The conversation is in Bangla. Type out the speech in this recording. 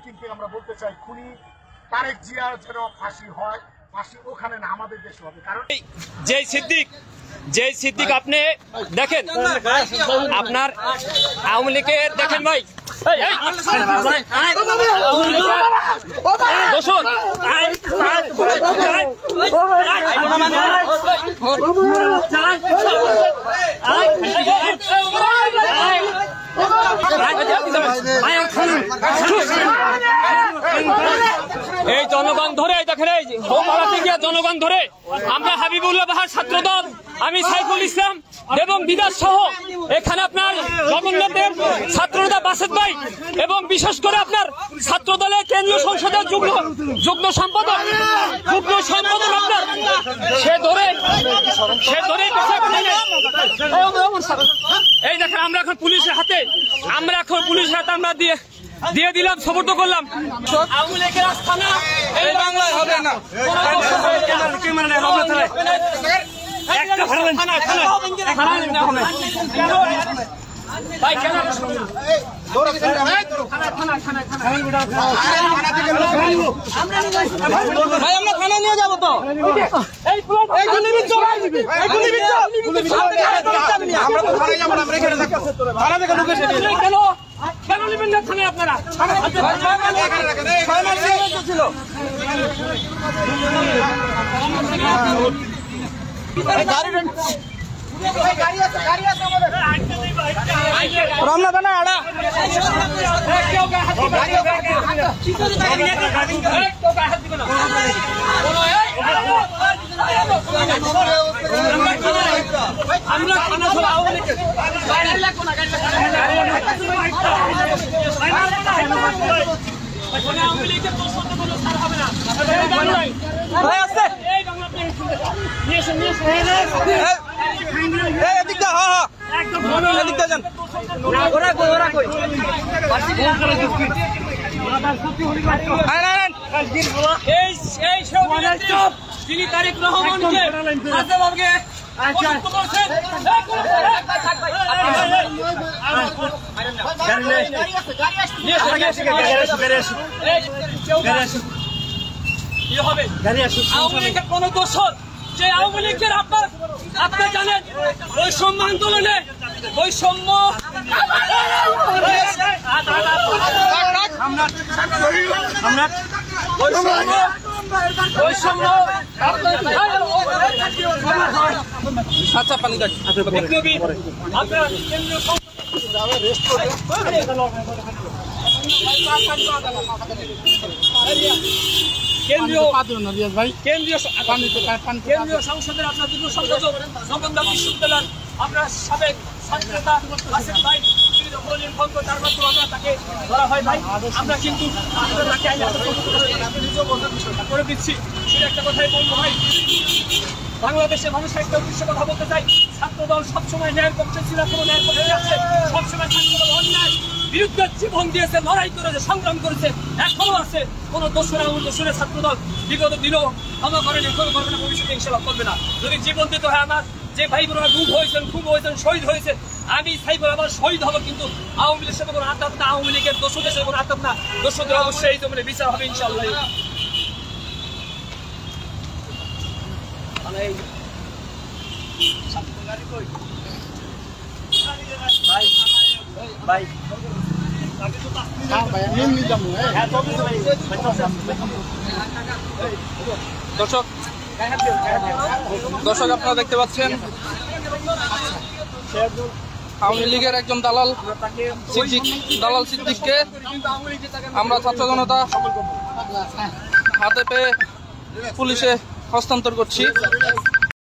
কিন্তু আমরা বলতে চাই খুনি তারেক জিয়ার যেন ফাঁসি হয়, ফাঁসি ওখানে না আমাদের দেশে হবে। কারণ যে সিদ্দিক আপনি দেখেন আপনার আওয়ামী লীগের দেখেন ভাই এই জনগণ ধরে দেখেন এই জনগণ ধরে আমরা হাবিবুল্লাহ বাহার ছাত্রদল, আমি সাইফুল ইসলাম এবং বিকাশ সহ এখানে আপনার জগন্নাথের ছাত্রনেতা বাসেদ ভাই এবং বিশেষ করে আপনার ছাত্র দলের কেন্দ্রীয় সংসদের যুগ্ম সম্পাদক আপনার সে ধরে এই দেখেন আমরা এখন পুলিশের হাতে আমরা দিয়ে দিলাম, সমর্থ করলাম। আওয়ামী লীগের আস্থানা এই বাংলায় হবে না। ভাই কেন ভাই আমরা থানা নিয়ে যাবো তো কেন নেবেন না থানায় আপনারা? রমনা আড়া আমরা খানা ছোড়া আওয়ামী লীগের কোনো ছাড় হবে না। তিনি তারেক রহমানকে আওয়ামী লীগের কোন দোষর যে আওয়ামী লীগের আপনার জানেন বৈষম্য আন্দোলনে বৈষম্য আচ্ছা পানি কেন্দ্রীয় সংসদের আপনার যুগ্ম সম্পাদক জগন্নাথ বিশ্ববিদ্যালয়ের আপনার সাবেক ছাত্রনেতা বাসেদ ভাই তার মাধ্যমে আমরা তাকে ধরা হয় ভাই। আমরা কিন্তু করে দিচ্ছি সেটা একটা কথাই বলবো ভাই। বাংলাদেশের মানুষের একটা উদ্দেশ্যে কথা বলতে চাই, ছাত্রদল সবসময় ন্যায়ের পক্ষে ছিল, কোনো ন্যায়ের পক্ষে আছে, সবসময় ছাত্রদল অন্যায় বিরুদ্ধে জীবন দিয়েছে, লড়াই করেছে, সংগ্রাম করেছে, এখনো আছে। কোনো দোষরে ছাত্রদল বিগত দিনও ক্ষমা করেনি, এখনো করবে না, ভবিষ্যতে ইনশাআল্লাহ করবে না। যদি জীবন দিতে হয় আমার যে ভাই বোনেরা খুব হয়েছেন শহীদ হয়েছে, আমি সাইফুল আবার শহীদ হবো, কিন্তু আওয়ামী লীগের সাথে কোনো আঘাত না, আওয়ামী লীগের দোষদের সাথে কোনো আঘাত না, দোষদের অবশ্যই এই জমিনে বিচার হবে ইনশাআল্লাহ। দর্শক আপনারা দেখতে পাচ্ছেন আওয়ামী লীগের একজন দালাল সিদ্দিককে আমরা ছাত্র জনতা হাতে পেয়ে পুলিশে হস্তান্তর করছি।